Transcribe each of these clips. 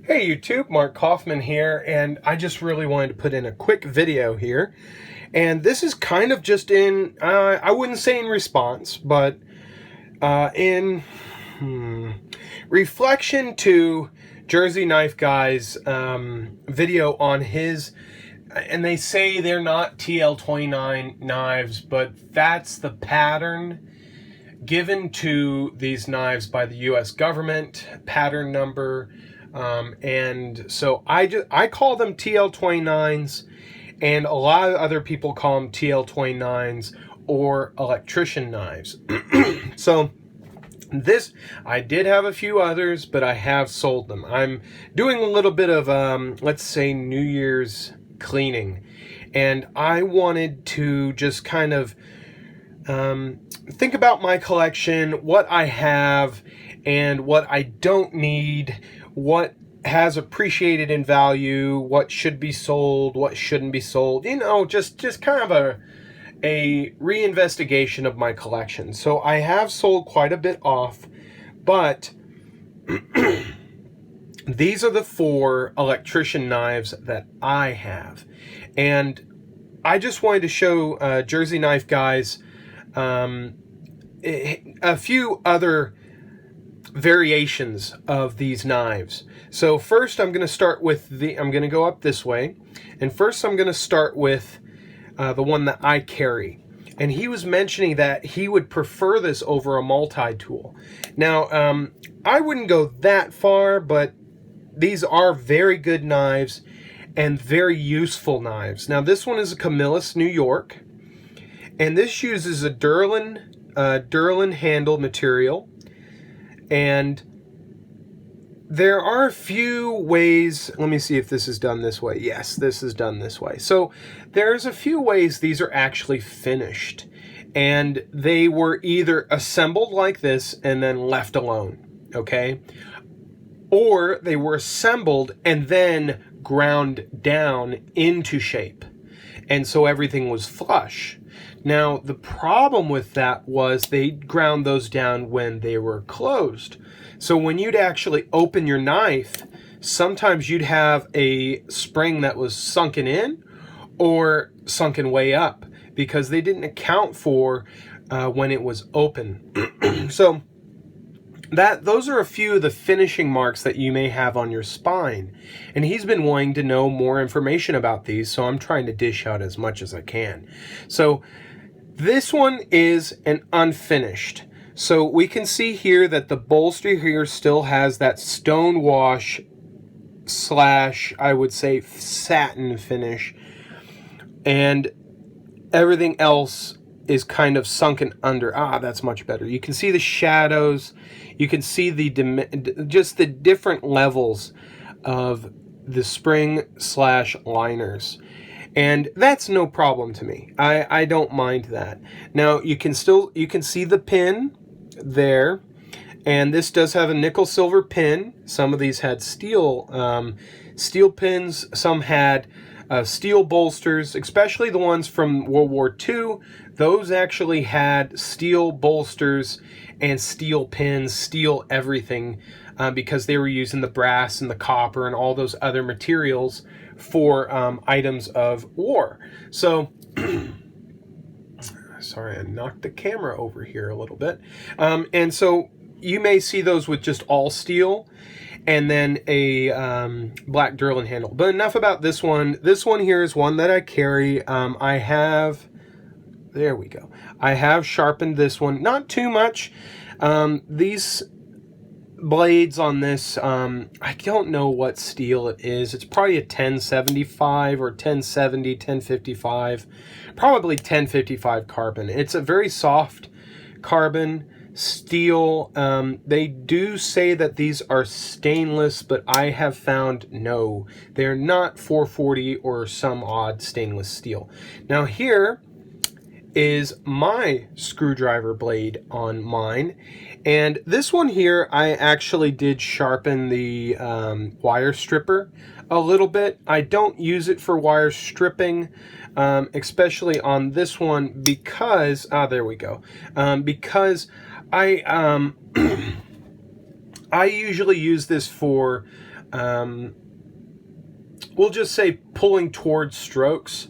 Hey YouTube, Mark Kaufman here, and I just really wanted to put in a quick video here. And this is kind of just in, I wouldn't say in response, but in reflection to Jersey Knife Guy's video on his, and they say they're not TL-29 knives, but that's the pattern given to these knives by the US government, pattern number. And so I call them TL-29s, and a lot of other people call them TL-29s or electrician knives. So this, I did have a few others, but I have sold them. I'm doing a little bit of, let's say, New Year's cleaning, and I wanted to just kind of think about my collection, what I have and what I don't need, what has appreciated in value, what should be sold, what shouldn't be sold, you know, just kind of a reinvestigation of my collection. So I have sold quite a bit off, but these are the 4 electrician knives that I have. And I just wanted to show Jersey Knife Guys a few other variations of these knives. So first I'm going to start with I'm going to go up this way, and first I'm going to start with the one that I carry. And he was mentioning that he would prefer this over a multi-tool. Now, I wouldn't go that far, but these are very good knives and very useful knives. Now, this one is a Camillus, New York, and this uses a Durlin handle material. And there are a few ways, let me see if this is done this way. Yes, this is done this way. So there's a few ways these are actually finished. And they were either assembled like this and then left alone, okay? Or they were assembled and then ground down into shape. And so everything was flush. Now, the problem with that was they ground those down when they were closed. So when you'd actually open your knife, sometimes you'd have a spring that was sunken in or sunken way up because they didn't account for when it was open. So those are a few of the finishing marks that you may have on your spine. And he's been wanting to know more information about these, so I'm trying to dish out as much as I can. So this one is an unfinished. So we can see here that the bolster here still has that stone wash / I would say satin finish. And everything else is kind of sunken under. That's much better. You can see the shadows. You can see just the different levels of the spring / liners. And that's no problem to me. I don't mind that. Now you can see the pin there, and this does have a nickel silver pin. Some of these had steel pins. Some had steel bolsters, especially the ones from World War II. Those actually had steel bolsters and steel pins, steel everything, because they were using the brass and the copper and all those other materials for items of war. So, sorry, I knocked the camera over here a little bit. And so you may see those with just all steel and then a black Durlin handle. But enough about this one. This one here is one that I carry. There we go. I have sharpened this one, not too much. These blades on this, I don't know what steel it is. It's probably a 1075 or 1070, 1055, probably 1055 carbon. It's a very soft carbon steel. They do say that these are stainless, but I have found no, they're not 440 or some odd stainless steel. Now here is my screwdriver blade on mine, and this one here I actually did sharpen the wire stripper a little bit. I don't use it for wire stripping, especially on this one, because there we go, because I I usually use this for we'll just say pulling towards strokes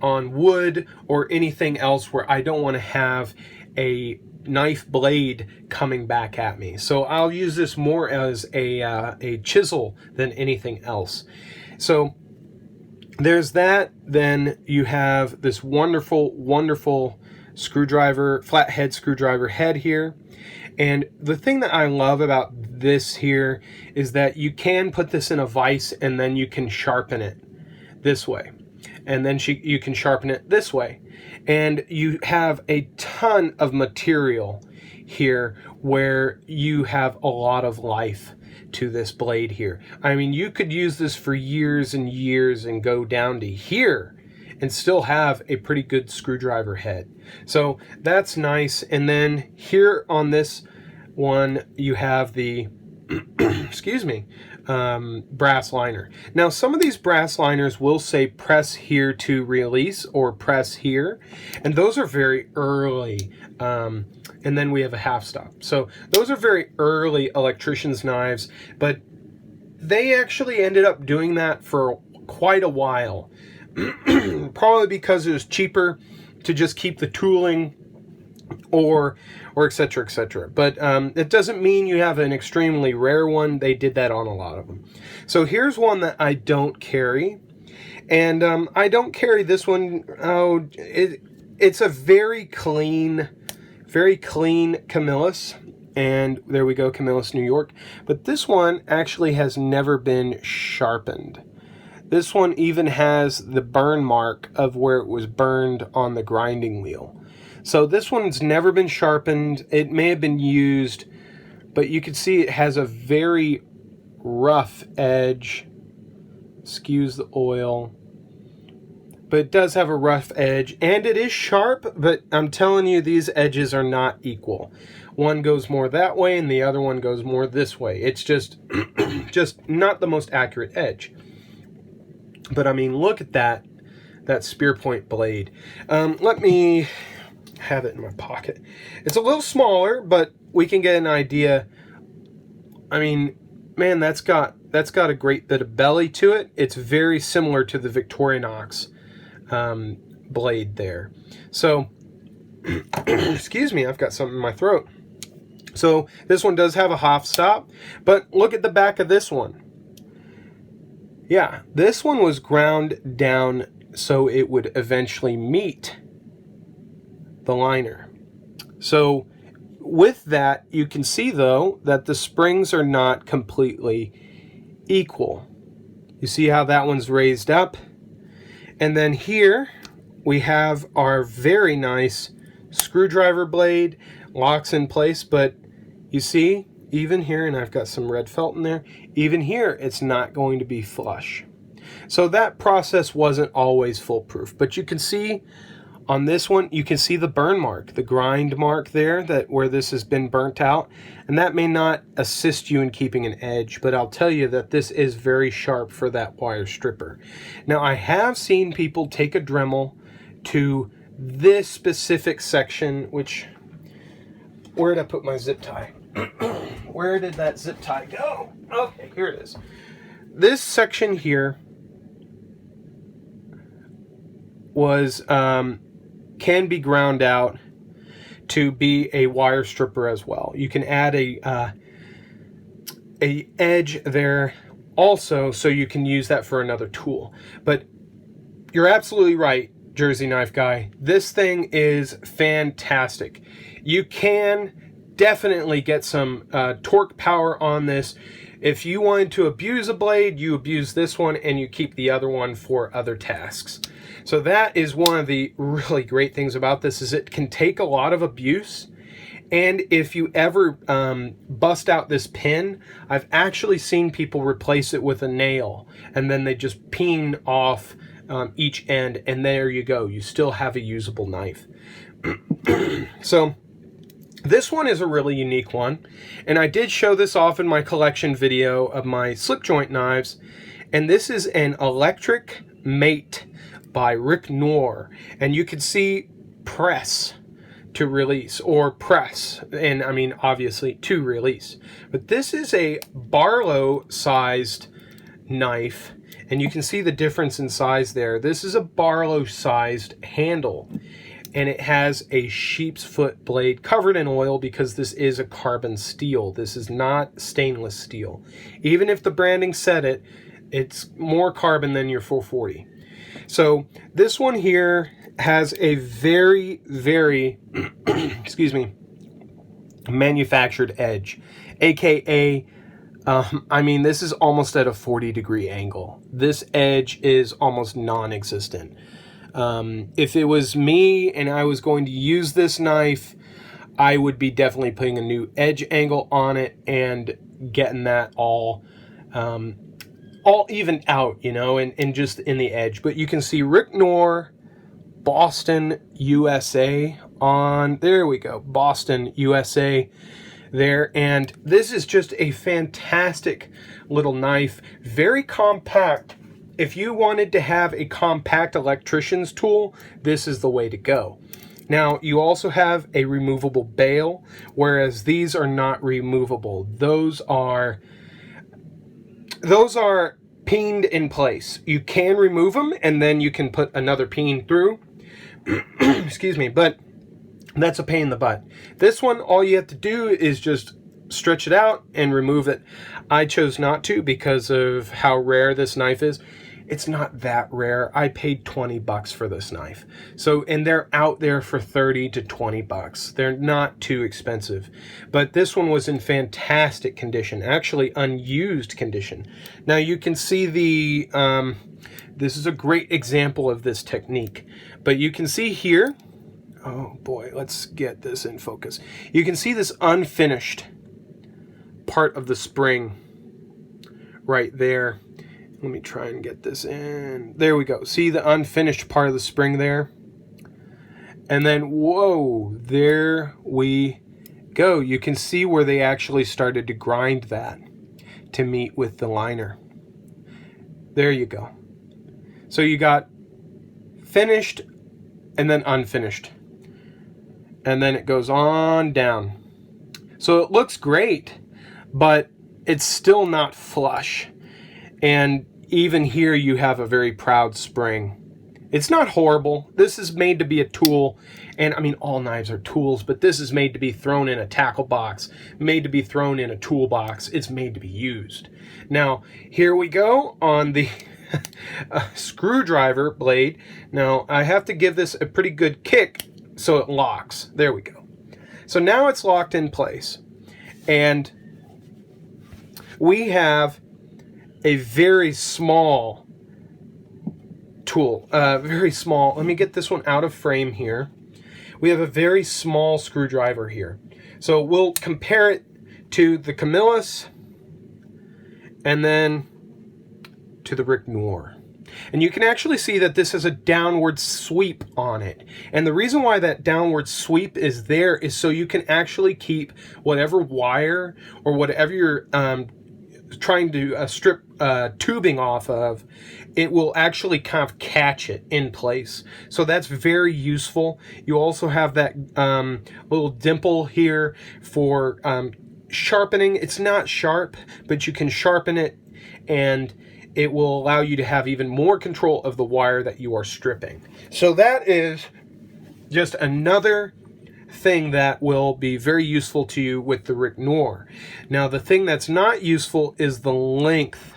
on wood or anything else where I don't want to have a knife blade coming back at me. So I'll use this more as a chisel than anything else. So there's that. Then you have this wonderful, wonderful screwdriver, flathead screwdriver head here. And the thing that I love about this here is that you can put this in a vise and then you can sharpen it this way. And then you can sharpen it this way. And you have a ton of material here where you have a lot of life to this blade here. I mean, you could use this for years and years and go down to here and still have a pretty good screwdriver head. So that's nice. And then here on this one, you have the, excuse me, brass liner. Now, some of these brass liners will say press here to release or press here, and those are very early. And then we have a half stop. So those are very early electrician's knives, but they actually ended up doing that for quite a while. Probably because it was cheaper to just keep the tooling or etc., etc. But it doesn't mean you have an extremely rare one. They did that on a lot of them. So here's one that I don't carry. And I don't carry this one. Oh, it's a very clean Camillus. And there we go, Camillus, New York. But this one actually has never been sharpened. This one even has the burn mark of where it was burned on the grinding wheel. So this one's never been sharpened. It may have been used, but you can see it has a very rough edge. Excuse the oil. But it does have a rough edge, and it is sharp, but I'm telling you, these edges are not equal. One goes more that way, and the other one goes more this way. It's just, just not the most accurate edge. But I mean, look at that spear point blade. Let me have it in my pocket. It's a little smaller, but we can get an idea. I mean, man, that's got a great bit of belly to it. It's very similar to the Victorinox blade there. So, excuse me, I've got something in my throat. So this one does have a half stop, but look at the back of this one. Yeah, this one was ground down so it would eventually meet the liner. So with that, you can see though that the springs are not completely equal. You see how that one's raised up? And then here we have our very nice screwdriver blade, locks in place, but you see, even here, and I've got some red felt in there, even here it's not going to be flush. So that process wasn't always foolproof, but you can see on this one, you can see the burn mark, the grind mark there, that where this has been burnt out, and that may not assist you in keeping an edge, but I'll tell you that this is very sharp for that wire stripper. Now, I have seen people take a Dremel to this specific section, which, where did I put my zip tie? Where did that zip tie go? Okay, here it is. This section here was can be ground out to be a wire stripper as well. You can add a edge there also, so you can use that for another tool. But you're absolutely right, Jersey Knife Guy. This thing is fantastic. You can definitely get some torque power on this. If you wanted to abuse a blade, you abuse this one and you keep the other one for other tasks. So that is one of the really great things about this, is it can take a lot of abuse. And if you ever bust out this pin, I've actually seen people replace it with a nail, and then they just peen off each end, and there you go. You still have a usable knife. So this one is a really unique one, and I did show this off in my collection video of my slip joint knives, and this is an electric mate by Ricknoir, and you can see press to release, or press, and I mean obviously to release. But this is a Barlow sized knife, and you can see the difference in size there. This is a Barlow sized handle, and it has a sheep's foot blade covered in oil because this is a carbon steel. This is not stainless steel. Even if the branding said it, it's more carbon than your 440. So this one here has a very, very, excuse me, manufactured edge, aka I mean, this is almost at a 40-degree angle. This edge is almost non-existent. If it was me and I was going to use this knife, I would be definitely putting a new edge angle on it and getting that all evened out, you know, and just in the edge. But you can see Ricknoir, Boston, USA on, there we go, Boston, USA there. And this is just a fantastic little knife, very compact. If you wanted to have a compact electrician's tool, this is the way to go. Now, you also have a removable bail, whereas these are not removable. Those are peened in place. You can remove them, and then you can put another peen through. Excuse me, but that's a pain in the butt. This one, all you have to do is just stretch it out and remove it. I chose not to because of how rare this knife is. It's not that rare. I paid 20 bucks for this knife. So, and they're out there for 30 to 20 bucks. They're not too expensive. But this one was in fantastic condition, actually unused condition. Now you can see the, this is a great example of this technique. But you can see here, oh boy, let's get this in focus. You can see this unfinished part of the spring right there. Let me try and get this in. There we go. See the unfinished part of the spring there? And then, whoa, there we go. You can see where they actually started to grind that to meet with the liner. There you go. So you got finished and then unfinished. And then it goes on down. So it looks great, but it's still not flush. And even here you have a very proud spring. It's not horrible. This is made to be a tool. And I mean, all knives are tools, but this is made to be thrown in a tackle box, made to be thrown in a toolbox. It's made to be used. Now, here we go on the screwdriver blade. Now, I have to give this a pretty good kick so it locks. There we go. So now it's locked in place. And we have a very small tool, very small. Let me get this one out of frame here. We have a very small screwdriver here. So we'll compare it to the Camillus and then to the Ricknoir. And you can actually see that this has a downward sweep on it. And the reason why that downward sweep is there is so you can actually keep whatever wire or whatever you're trying to strip tubing off of, it will actually kind of catch it in place. So that's very useful. You also have that little dimple here for sharpening. It's not sharp, but you can sharpen it, and it will allow you to have even more control of the wire that you are stripping. So that is just another thing that will be very useful to you with the Ricknoir. Now, the thing that's not useful is the length.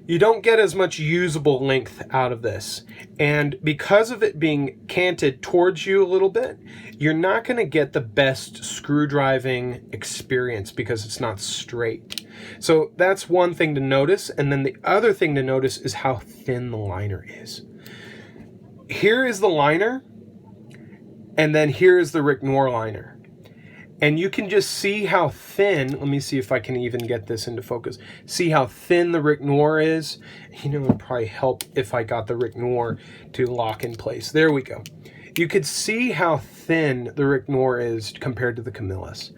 You don't get as much usable length out of this. And because of it being canted towards you a little bit, you're not going to get the best screwdriving experience because it's not straight. So that's one thing to notice. And then the other thing to notice is how thin the liner is. Here is the liner, and then here is the Ricknoir liner. And you can just see how thin, let me see if I can even get this into focus. See how thin the Ricknoir is? You know, it would probably help if I got the Ricknoir to lock in place. There we go. You could see how thin the Ricknoir is compared to the Camillus.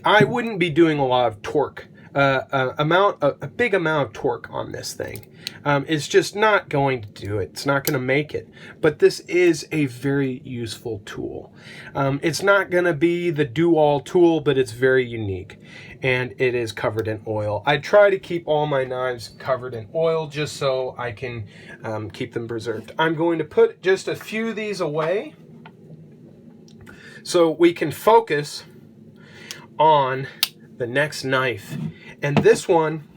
I wouldn't be doing a lot of torque a big amount of torque on this thing. It's just not going to do it. It's not going to make it. But this is a very useful tool. It's not going to be the do-all tool, but it's very unique. And it is covered in oil. I try to keep all my knives covered in oil just so I can keep them preserved. I'm going to put just a few of these away so we can focus on the next knife. And this one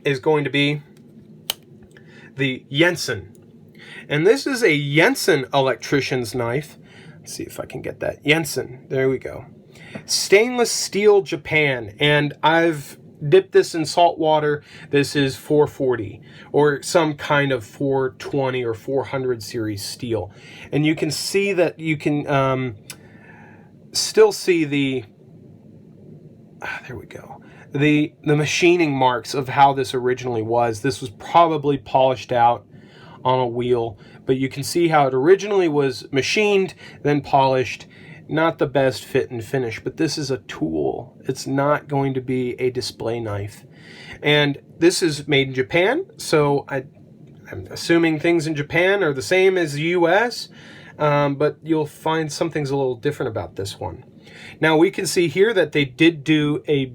is going to be the Jensen. And this is a Jensen electrician's knife. Let's see if I can get that. Jensen, there we go. Stainless steel Japan. And I've dipped this in salt water. This is 440 or some kind of 420 or 400 series steel. And you can see that you can still see the there we go. The machining marks of how this originally was. This was probably polished out on a wheel, but you can see how it originally was machined, then polished. Not the best fit and finish, but this is a tool. It's not going to be a display knife. And this is made in Japan, so I'm assuming things in Japan are the same as the US, but you'll find something's a little different about this one. Now we can see here that they did do a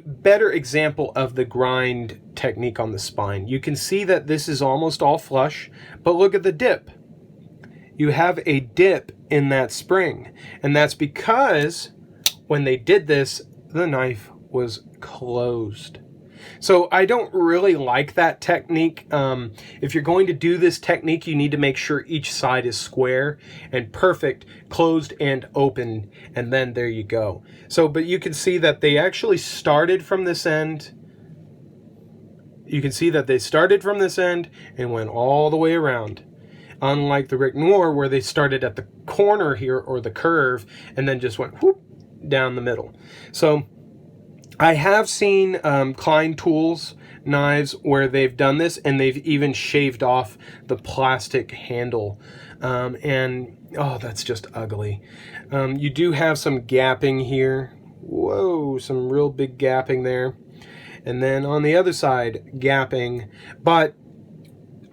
better example of the grind technique on the spine. You can see that this is almost all flush, but look at the dip. You have a dip in that spring, and that's because when they did this, the knife was closed. So I don't really like that technique. If you're going to do this technique, you need to make sure each side is square and perfect, closed and open, and then there you go. So, but you can see that they actually started from this end. You can see that they started from this end and went all the way around. Unlike the Ricknoir, where they started at the corner here, or the curve, and then just went whoop down the middle. So I have seen Klein Tools knives where they've done this, and they've even shaved off the plastic handle. And, oh, that's just ugly. You do have some gapping here. Whoa, some real big gapping there. And then on the other side, gapping. But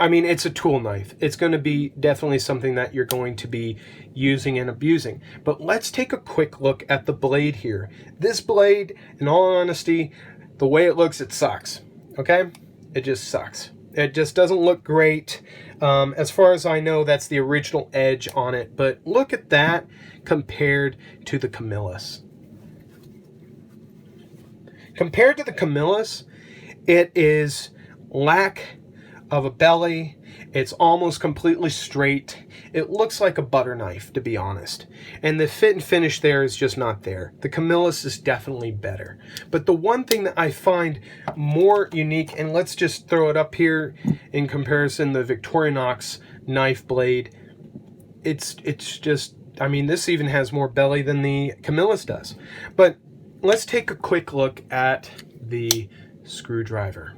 I mean, it's a tool knife. It's going to be definitely something that you're going to be using and abusing. But let's take a quick look at the blade here. This blade, in all honesty, the way it looks, it sucks. Okay? It just sucks. It just doesn't look great. As far as I know, that's the original edge on it. But look at that compared to the Camillus. Compared to the Camillus, it is lack of a belly. It's almost completely straight. It looks like a butter knife, to be honest. And the fit and finish there is just not there. The Camillus is definitely better. But the one thing that I find more unique, and let's just throw it up here in comparison, the Victorinox knife blade, it's just, I mean, this even has more belly than the Camillus does. But let's take a quick look at the screwdriver.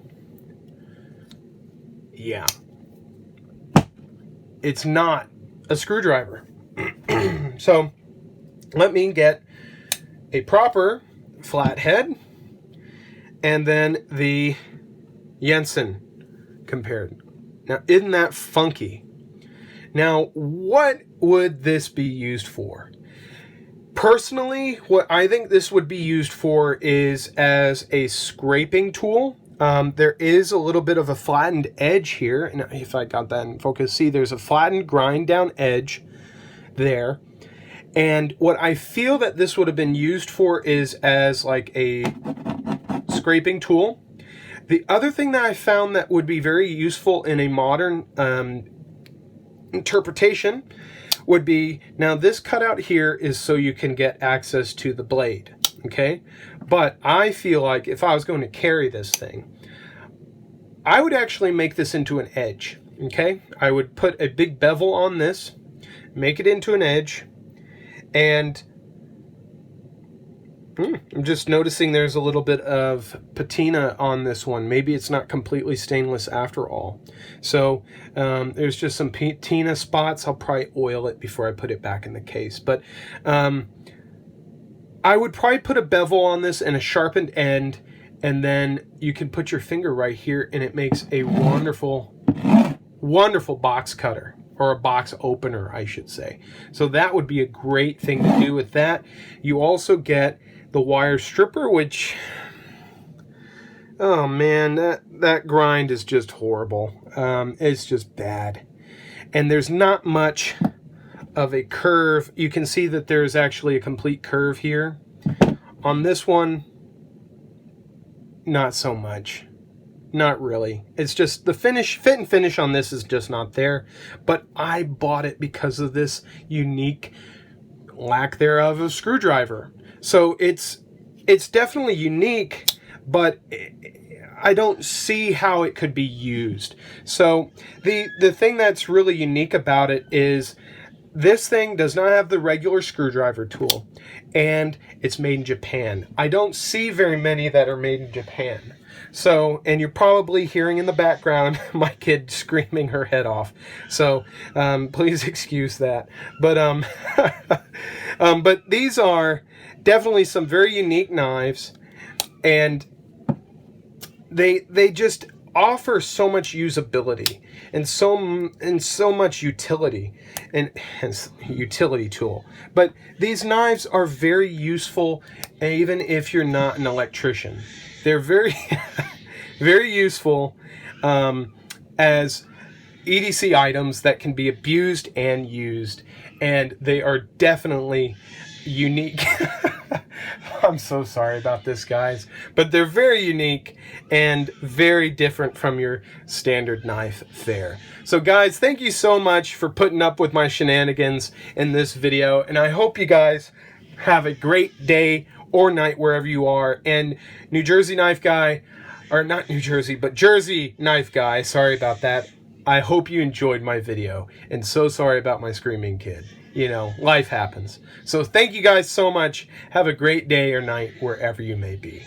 Yeah, it's not a screwdriver. So let me get a proper flat head and then the Jensen compared. Now, isn't that funky? Now, what would this be used for? Personally, what I think this would be used for is as a scraping tool. There is a little bit of a flattened edge here, and if I got that in focus, see there's a flattened grind down edge there. And what I feel that this would have been used for is as like a scraping tool. The other thing that I found that would be very useful in a modern interpretation would be, now this cutout here is so you can get access to the blade. Okay, but I feel like if I was going to carry this thing, I would actually make this into an edge. Okay, I would put a big bevel on this, make it into an edge, and I'm just noticing there's a little bit of patina on this one. Maybe it's not completely stainless after all. So there's just some patina spots. I'll probably oil it before I put it back in the case. But I would probably put a bevel on this and a sharpened end, and then you can put your finger right here, and it makes a wonderful, wonderful box cutter, or a box opener, I should say. So that would be a great thing to do with that. You also get the wire stripper, which, oh man, that grind is just horrible. It's just bad. And there's not much of a curve. You can see that there's actually a complete curve here. On this one, not so much. Not really. It's just the fit and finish on this is just not there. But I bought it because of this unique lack thereof of screwdriver. So it's definitely unique, but I don't see how it could be used. So the thing that's really unique about it is this thing does not have the regular screwdriver tool, and it's made in Japan. I don't see very many that are made in Japan. So, and you're probably hearing in the background my kid screaming her head off. So, please excuse that. But, but these are definitely some very unique knives, and they just offer so much usability and so much utility, and hence utility tool. But these knives are very useful even if you're not an electrician. They're very very useful as EDC items that can be abused and used, and they are definitely unique. I'm so sorry about this, guys, but they're very unique and very different from your standard knife fare. So guys, thank you so much for putting up with my shenanigans in this video, and I hope you guys have a great day or night wherever you are. And New Jersey Knife Guy, or not New Jersey, but Jersey Knife Guy, sorry about that. I hope you enjoyed my video, and so sorry about my screaming kid. You know, life happens. So thank you guys so much. Have a great day or night wherever you may be.